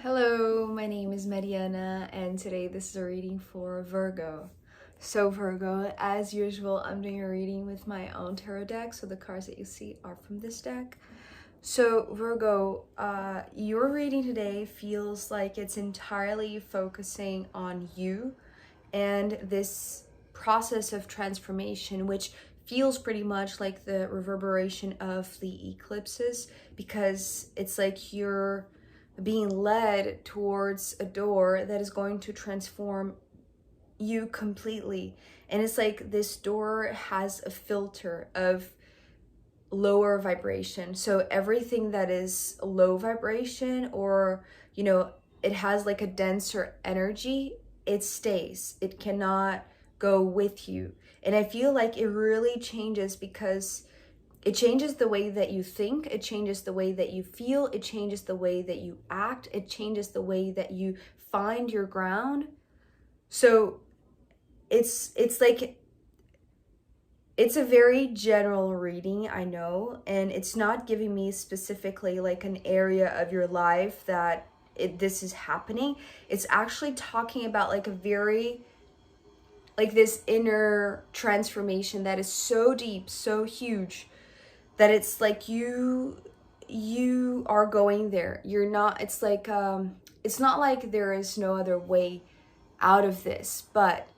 Hello, my name is Mariana, and today this is a reading for Virgo. So Virgo, as usual, I'm doing a reading with my own tarot deck, so the cards that you see are from this deck. So Virgo, your reading today feels like it's entirely focusing on you and this process of transformation, which feels pretty much like the reverberation of the eclipses, because it's like you're being led towards a door that is going to transform you completely. And it's like this door has a filter of lower vibration. So everything that is low vibration, or, it has like a denser energy, it stays. It cannot go with you. And I feel like it really changes because it changes the way that you think, it changes the way that you feel, it changes the way that you act, it changes the way that you find your ground. So it's like, it's a very general reading, I know, and it's not giving me specifically like an area of your life that this is happening. It's actually talking about like a very, like this inner transformation that is so deep, so huge, that it's like you are going there. You're not, it's like it's not like there is no other way out of this, but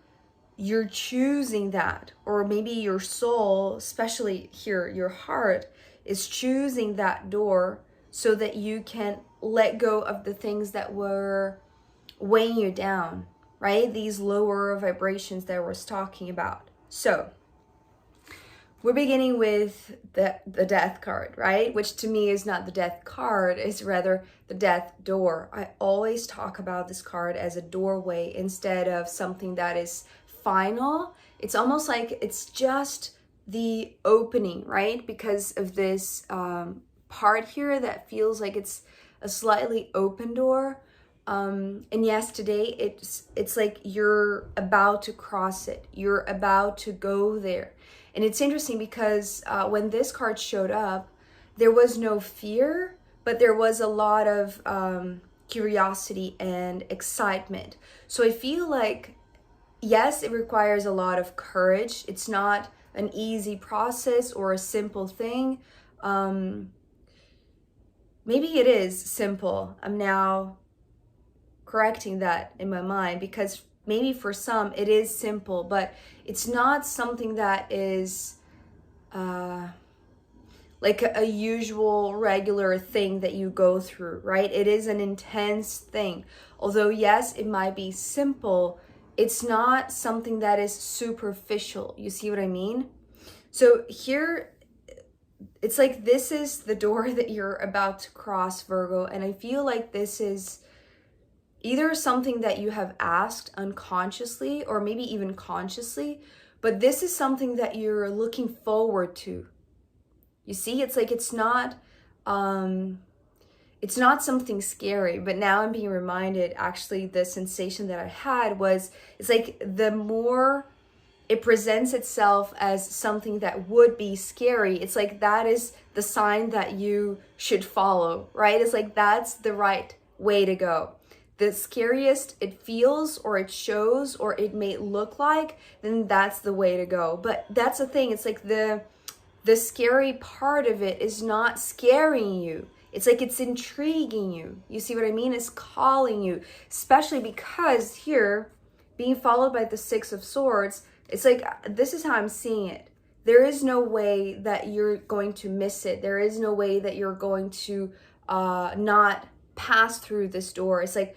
you're choosing that. Or maybe your soul, especially here your heart, is choosing that door so that you can let go of the things that were weighing you down, right? These lower vibrations that I was talking about. So we're beginning with the death card, right? Which to me is not the death card, it's rather the death door. I always talk about this card as a doorway instead of something that is final. It's almost like it's just the opening, right? Because of this part here that feels like it's a slightly open door. And yes, today it's like you're about to cross it. You're about to go there. And it's interesting because when this card showed up, there was no fear, but there was a lot of curiosity and excitement. So I feel like, yes, it requires a lot of courage. It's not an easy process or a simple thing. Maybe it is simple. I'm now correcting that in my mind, because maybe for some it is simple, but it's not something that is like a usual regular thing that you go through, right? It is an intense thing. Although yes, it might be simple, it's not something that is superficial. You see what I mean? So here it's like this is the door that you're about to cross, Virgo, and I feel like this is either something that you have asked unconsciously or maybe even consciously, but this is something that you're looking forward to. You see, it's like it's not something scary, but now I'm being reminded, actually the sensation that I had was, it's like the more it presents itself as something that would be scary, it's like that is the sign that you should follow, right? It's like that's the right way to go. The scariest it feels or it shows or it may look like, then that's the way to go. But that's the thing, it's like the scary part of it is not scaring you. It's like it's intriguing you. You see what I mean? It's calling you, especially because here, being followed by the Six of Swords, it's like, this is how I'm seeing it. There is no way that you're going to miss it. There is no way that you're going to not pass through this door. It's like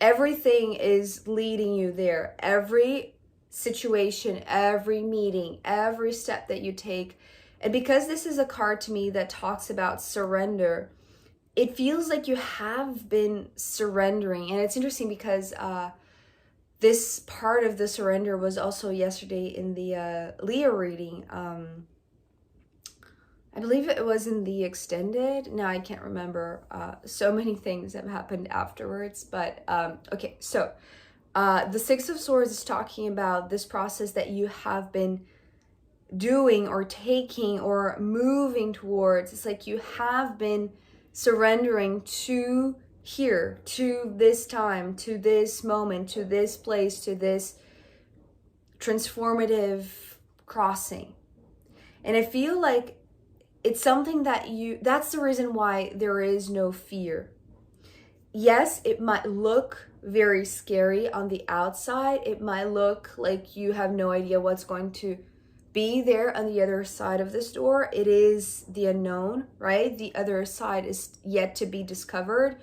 everything is leading you there. Every situation, every meeting, every step that you take. And because this is a card to me that talks about surrender, it feels like you have been surrendering. And it's interesting because this part of the surrender was also yesterday in the Leo reading. I believe it was in the extended. Now I can't remember. So many things have happened afterwards. But okay, so the Six of Swords is talking about this process that you have been doing or taking or moving towards. It's like you have been surrendering to here, to this time, to this moment, to this place, to this transformative crossing. And I feel like it's something that that's the reason why there is no fear. Yes, it might look very scary on the outside. It might look like you have no idea what's going to be there on the other side of this door. It is the unknown, right? The other side is yet to be discovered.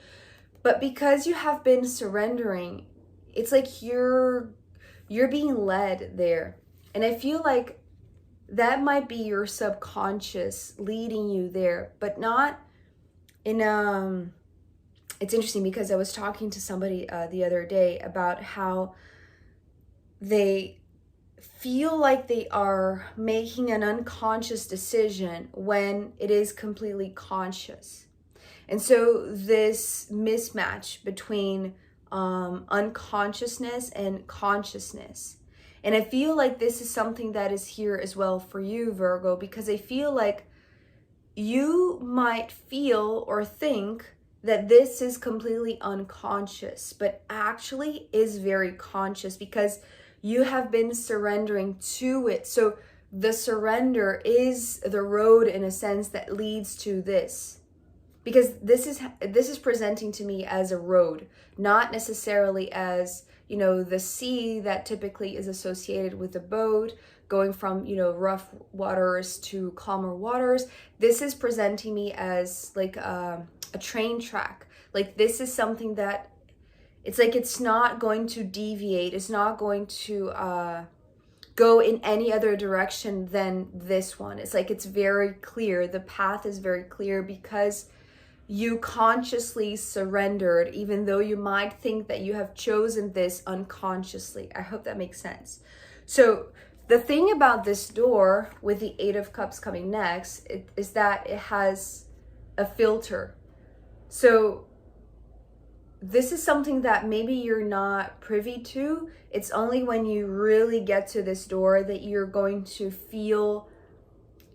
But because you have been surrendering, it's like you're being led there. And I feel like that might be your subconscious leading you there, but not in it's interesting because I was talking to somebody the other day about how they feel like they are making an unconscious decision when it is completely conscious. And so this mismatch between unconsciousness and consciousness. And I feel like this is something that is here as well for you, Virgo, because I feel like you might feel or think that this is completely unconscious, but actually is very conscious because you have been surrendering to it. So the surrender is the road in a sense that leads to this. Because this is presenting to me as a road, not necessarily as, you know, the sea that typically is associated with the boat going from, you know, rough waters to calmer waters. This is presenting me as like a train track. Like this is something that it's like it's not going to deviate. It's not going to go in any other direction than this one. It's like it's very clear. The path is very clear because you consciously surrendered, even though you might think that you have chosen this unconsciously. I hope that makes sense. So the thing about this door with the Eight of Cups coming next is that it has a filter. So this is something that maybe you're not privy to. It's only when you really get to this door that you're going to feel.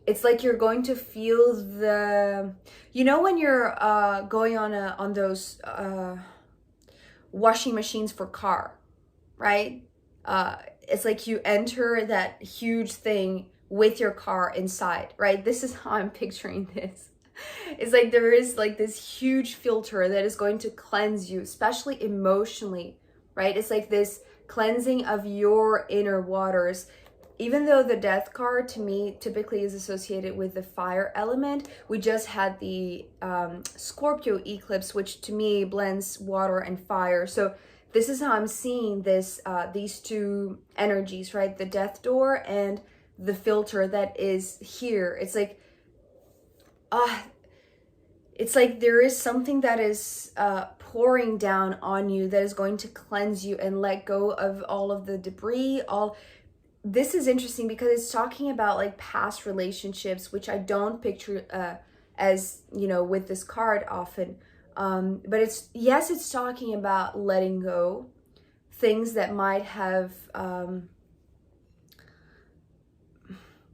It's like you're going to feel the, you know, when you're going on those washing machines for car, right? It's like you enter that huge thing with your car inside, right? This is how I'm picturing this. It's like there is like this huge filter that is going to cleanse you, especially emotionally, right? It's like this cleansing of your inner waters. Even though the Death card to me typically is associated with the fire element, we just had the Scorpio eclipse, which to me blends water and fire. So this is how I'm seeing this, these two energies, right? The Death door and the filter that is here. It's like there is something that is pouring down on you that is going to cleanse you and let go of all of the debris, This is interesting because it's talking about like past relationships, which I don't picture as, you know, with this card often. But it's talking about letting go, things that might have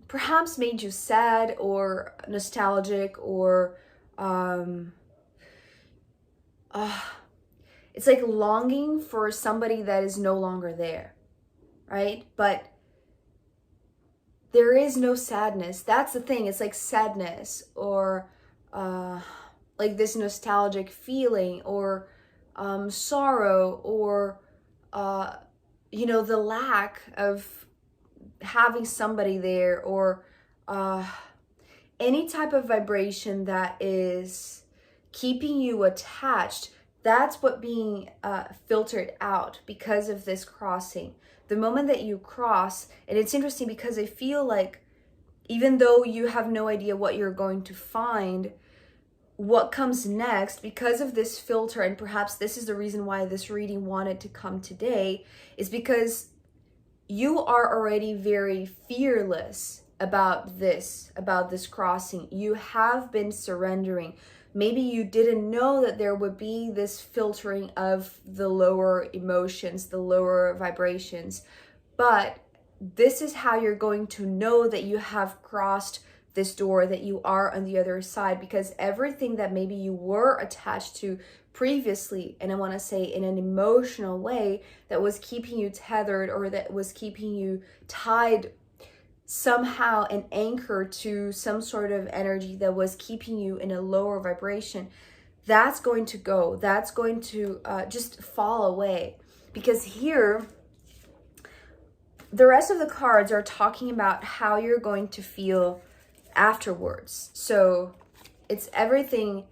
perhaps made you sad or nostalgic or it's like longing for somebody that is no longer there, right? But there is no sadness. That's the thing. It's like sadness or like this nostalgic feeling or sorrow or, you know, the lack of having somebody there or any type of vibration that is keeping you attached. That's what being filtered out because of this crossing. The moment that you cross, and it's interesting because I feel like even though you have no idea what you're going to find, what comes next, because of this filter, and perhaps this is the reason why this reading wanted to come today, is because you are already very fearless about this crossing. You have been surrendering. Maybe you didn't know that there would be this filtering of the lower emotions, the lower vibrations, but this is how you're going to know that you have crossed this door, that you are on the other side, because everything that maybe you were attached to previously, and I want to say in an emotional way, that was keeping you tethered, or that was keeping you tied somehow and anchored to some sort of energy that was keeping you in a lower vibration, that's going to go. That's going to just fall away. Because here, the rest of the cards are talking about how you're going to feel afterwards. So it's everything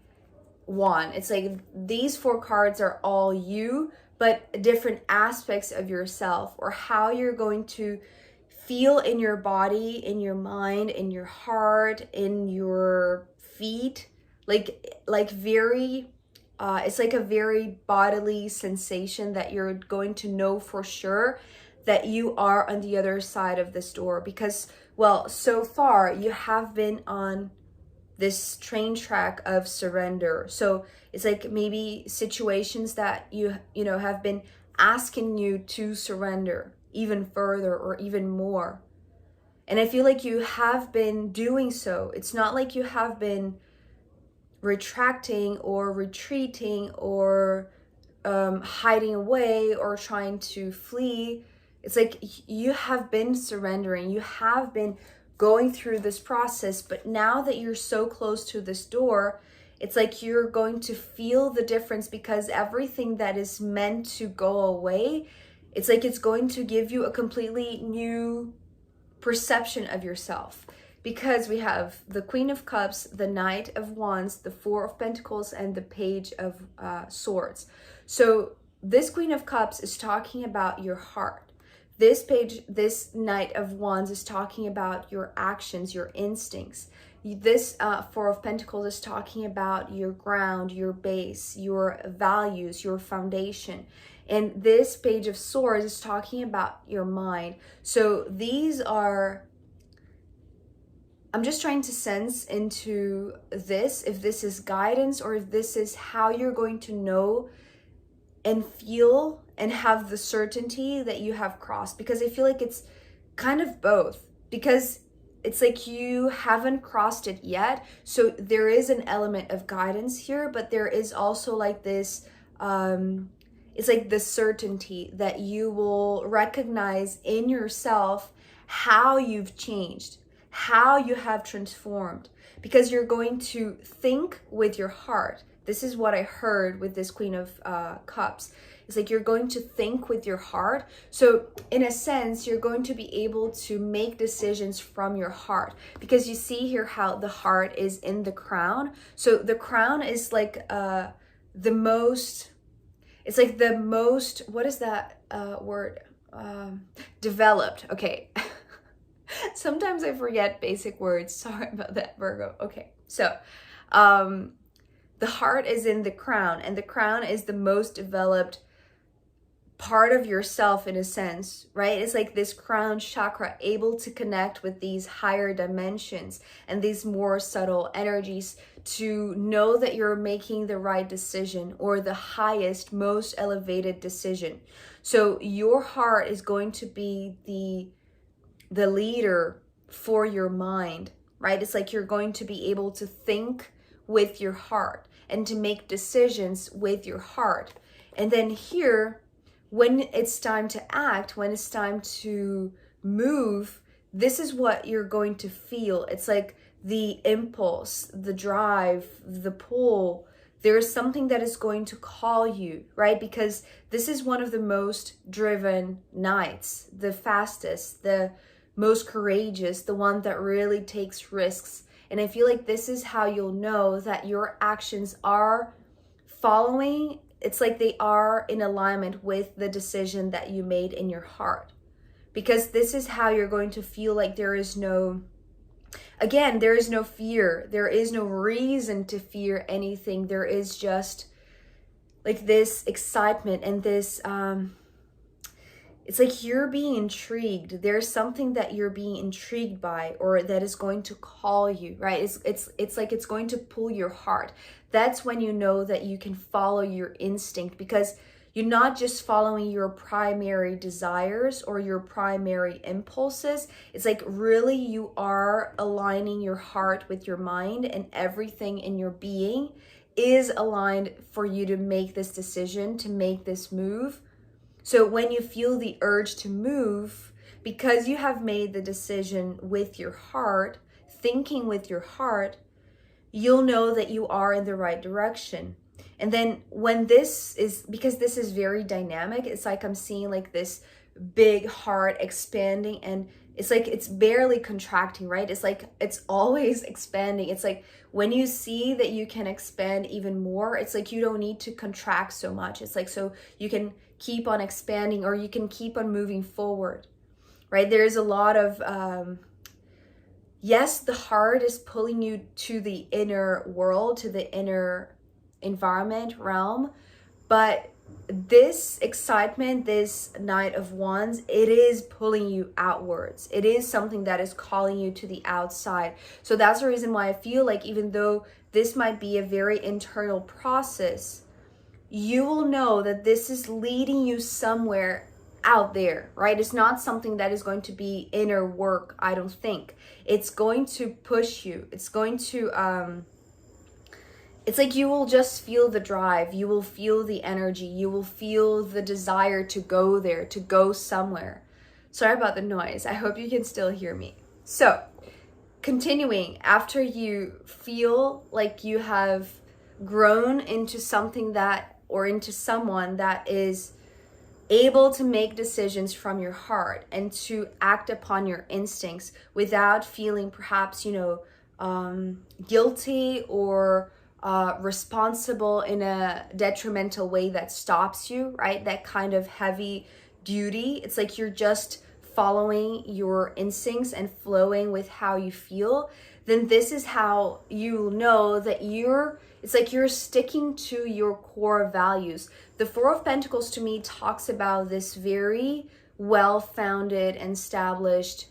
one. It's like these 4 cards are all you, but different aspects of yourself, or how you're going to feel in your body, in your mind, in your heart, in your feet. Like very it's like a very bodily sensation that you're going to know for sure that you are on the other side of this door. Because, well, so far you have been on this train track of surrender. So it's like maybe situations that you know have been asking you to surrender even further or even more. And I feel like you have been doing so. It's not like you have been retracting or retreating or hiding away or trying to flee. It's like you have been surrendering. You have been going through this process, but now that you're so close to this door, it's like you're going to feel the difference, because everything that is meant to go away, it's like it's going to give you a completely new perception of yourself. Because we have the Queen of Cups, the Knight of Wands, the Four of Pentacles, and the Page of Swords. So this Queen of Cups is talking about your heart. This Knight of Wands is talking about your actions, your instincts. This Four of Pentacles is talking about your ground, your base, your values, your foundation. And this Page of Swords is talking about your mind. So these are, I'm just trying to sense into this, if this is guidance or if this is how you're going to know and feel and have the certainty that you have crossed. Because I feel like it's kind of both, because it's like you haven't crossed it yet. So there is an element of guidance here, but there is also like this, it's like the certainty that you will recognize in yourself how you've changed, how you have transformed, because you're going to think with your heart. This is what I heard with this Queen of Cups. It's like you're going to think with your heart. So in a sense, you're going to be able to make decisions from your heart, because you see here how the heart is in the crown. So the crown is like the most, it's like the most, what is that word? Developed. Okay. Sometimes I forget basic words. Sorry about that, Virgo. Okay. So the heart is in the crown, and the crown is the most developed part of yourself in a sense, right? It's like this crown chakra able to connect with these higher dimensions and these more subtle energies to know that you're making the right decision, or the highest, most elevated decision. So your heart is going to be the leader for your mind, right? It's like you're going to be able to think with your heart and to make decisions with your heart. And then here, when it's time to act, when it's time to move, this is what you're going to feel. It's like the impulse, the drive, the pull. There is something that is going to call you, right? Because this is one of the most driven nights, the fastest, the most courageous, the one that really takes risks. And I feel like this is how you'll know that your actions are following. It's like they are in alignment with the decision that you made in your heart. Because this is how you're going to feel like there is no, again, there is no fear. There is no reason to fear anything. There is just like this excitement and this, it's like you're being intrigued. There's something that you're being intrigued by, or that is going to call you, right? It's like it's going to pull your heart. That's when you know that you can follow your instinct, because you're not just following your primary desires or your primary impulses. It's like really you are aligning your heart with your mind, and everything in your being is aligned for you to make this decision, to make this move. So when you feel the urge to move, because you have made the decision with your heart, thinking with your heart, you'll know that you are in the right direction. And then when this is, because this is very dynamic, it's like I'm seeing like this big heart expanding, and it's like it's barely contracting, right? It's like it's always expanding. It's like when you see that you can expand even more, it's like you don't need to contract so much. It's like so you can keep on expanding, or you can keep on moving forward, right? There's a lot of yes, the heart is pulling you to the inner world, to the inner environment, realm, but this excitement, this Knight of Wands, it is pulling you outwards. It is something that is calling you to the outside. So that's the reason why I feel like even though this might be a very internal process, you will know that this is leading you somewhere out there, right? It's not something that is going to be inner work, I don't think. It's going to push you. It's going to it's like you will just feel the drive, you will feel the energy, you will feel the desire to go there, to go somewhere. Sorry about the noise, I hope you can still hear me. So, continuing, after you feel like you have grown into something that, or into someone that is able to make decisions from your heart and to act upon your instincts without feeling perhaps, guilty or responsible in a detrimental way that stops you, right? That kind of heavy duty. It's like you're just following your instincts and flowing with how you feel. Then this is how you know that it's like you're sticking to your core values. The Four of Pentacles to me talks about this very well-founded and established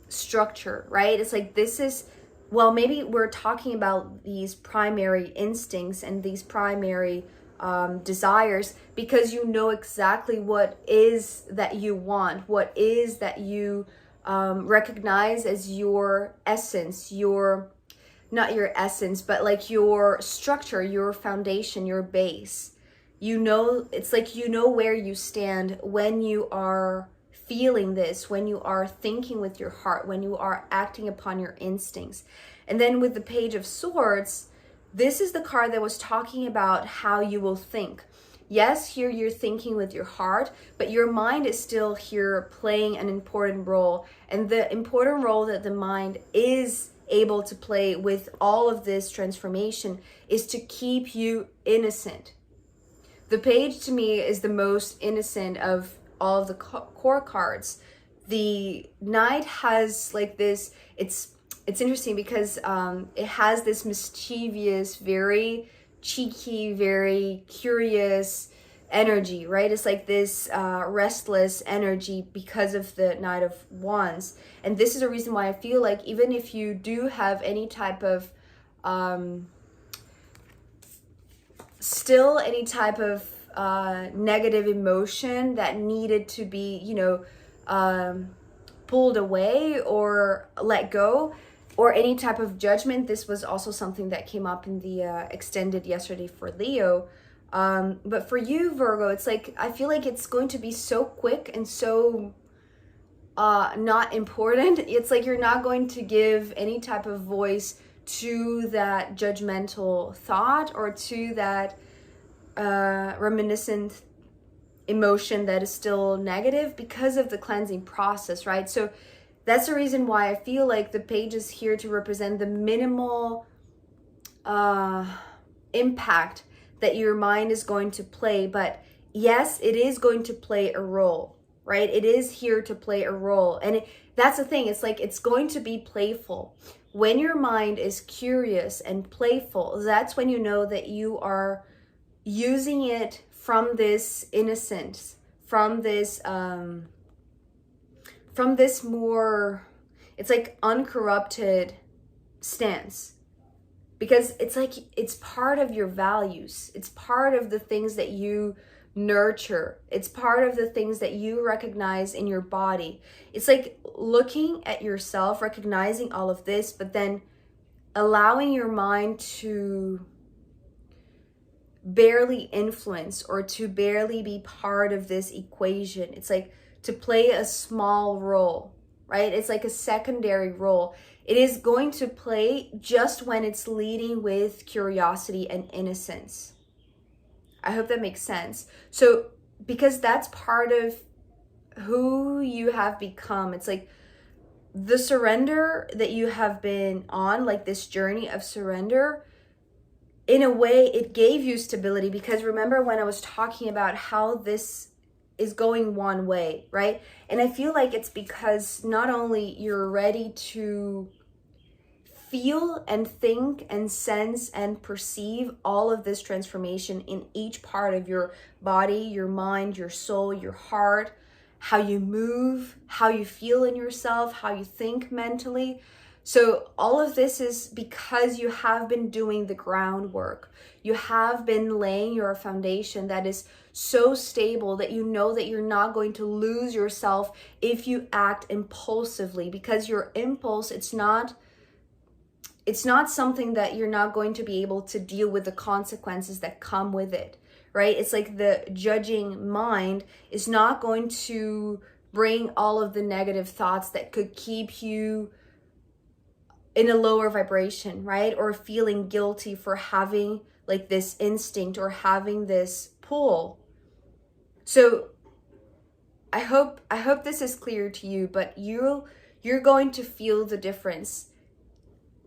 structure, right? It's like this is, well, maybe we're talking about these primary instincts and these primary desires, because you know exactly what is that you want, what is that you recognize as your essence, not your essence, but like your structure, your foundation, your base. It's like you know where you stand when you are feeling this, when you are thinking with your heart, when you are acting upon your instincts. And then with the Page of Swords, this is the card that was talking about how you will think. Yes, here you're thinking with your heart, but your mind is still here playing an important role. And the important role that the mind is able to play with all of this transformation is to keep you innocent. The Page to me is the most innocent of all of the core cards. The Knight has like this, it's interesting because it has this mischievous, very cheeky, very curious energy, right? It's like this restless energy because of the Knight of Wands. And this is a reason why I feel like even if you do have any type of negative emotion that needed to be, pulled away or let go, or any type of judgment. This was also something that came up in the extended yesterday for Leo. But for you, Virgo, it's like, I feel like it's going to be so quick and so not important. It's like you're not going to give any type of voice to that judgmental thought or to that reminiscent emotion that is still negative because of the cleansing process, right? So that's the reason why I feel like the Page is here to represent the minimal impact that your mind is going to play. But yes, it is going to play a role, right? It is here to play a role. And that's the thing. It's like it's going to be playful. When your mind is curious and playful, that's when you know that you are using it from this innocence, from this more, it's like uncorrupted stance, because it's like it's part of your values, it's part of the things that you nurture, it's part of the things that you recognize in your body. It's like looking at yourself, recognizing all of this, but then allowing your mind to barely influence or to barely be part of this equation. It's like to play a small role, right? It's like a secondary role. It is going to play just when it's leading with curiosity and innocence. I hope that makes sense. So, because that's part of who you have become. It's like the surrender that you have been on, like this journey of surrender, in a way, it gave you stability. Because remember when I was talking about how this is going one way, right? And I feel like it's because not only you're ready to feel and think and sense and perceive all of this transformation in each part of your body, your mind, your soul, your heart, how you move, how you feel in yourself, how you think mentally. So all of this is because you have been doing the groundwork. You have been laying your foundation that is so stable that you know that you're not going to lose yourself if you act impulsively, because your impulse, it's not something that you're not going to be able to deal with the consequences that come with it, right? It's like the judging mind is not going to bring all of the negative thoughts that could keep you in a lower vibration, right? Or feeling guilty for having like this instinct or having this pull. So I hope this is clear to you, but you're going to feel the difference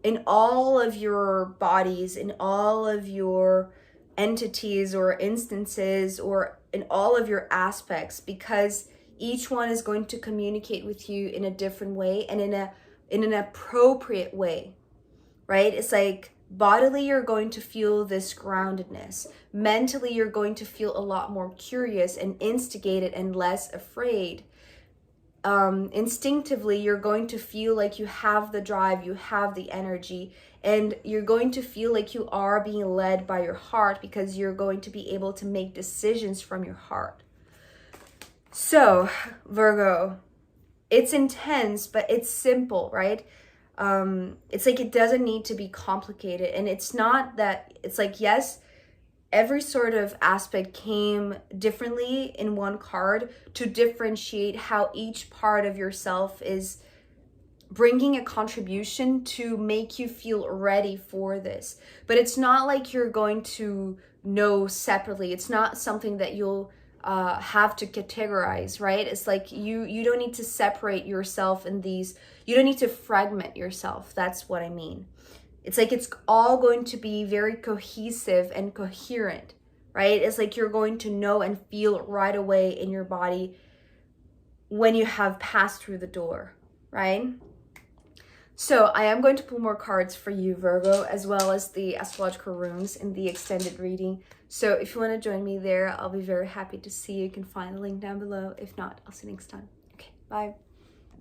in all of your bodies, in all of your entities or instances, or in all of your aspects, because each one is going to communicate with you in a different way and in an appropriate way, right? It's like bodily, you're going to feel this groundedness. Mentally, you're going to feel a lot more curious and instigated and less afraid. Instinctively, you're going to feel like you have the drive, you have the energy, and you're going to feel like you are being led by your heart, because you're going to be able to make decisions from your heart. So, Virgo, it's intense, but it's simple, right? It's like it doesn't need to be complicated. And it's not that, it's like, yes, every sort of aspect came differently in one card to differentiate how each part of yourself is bringing a contribution to make you feel ready for this. But it's not like you're going to know separately. It's not something that you'll have to categorize, right? It's like you don't need to separate yourself in these. You don't need to fragment yourself. That's what I mean. It's like it's all going to be very cohesive and coherent, right? It's like you're going to know and feel right away in your body when you have passed through the door, right? So I am going to pull more cards for you, Virgo, as well as the astrological runes in the extended reading. So if you want to join me there, I'll be very happy to see you. You can find the link down below. If not, I'll see you next time. Okay, bye.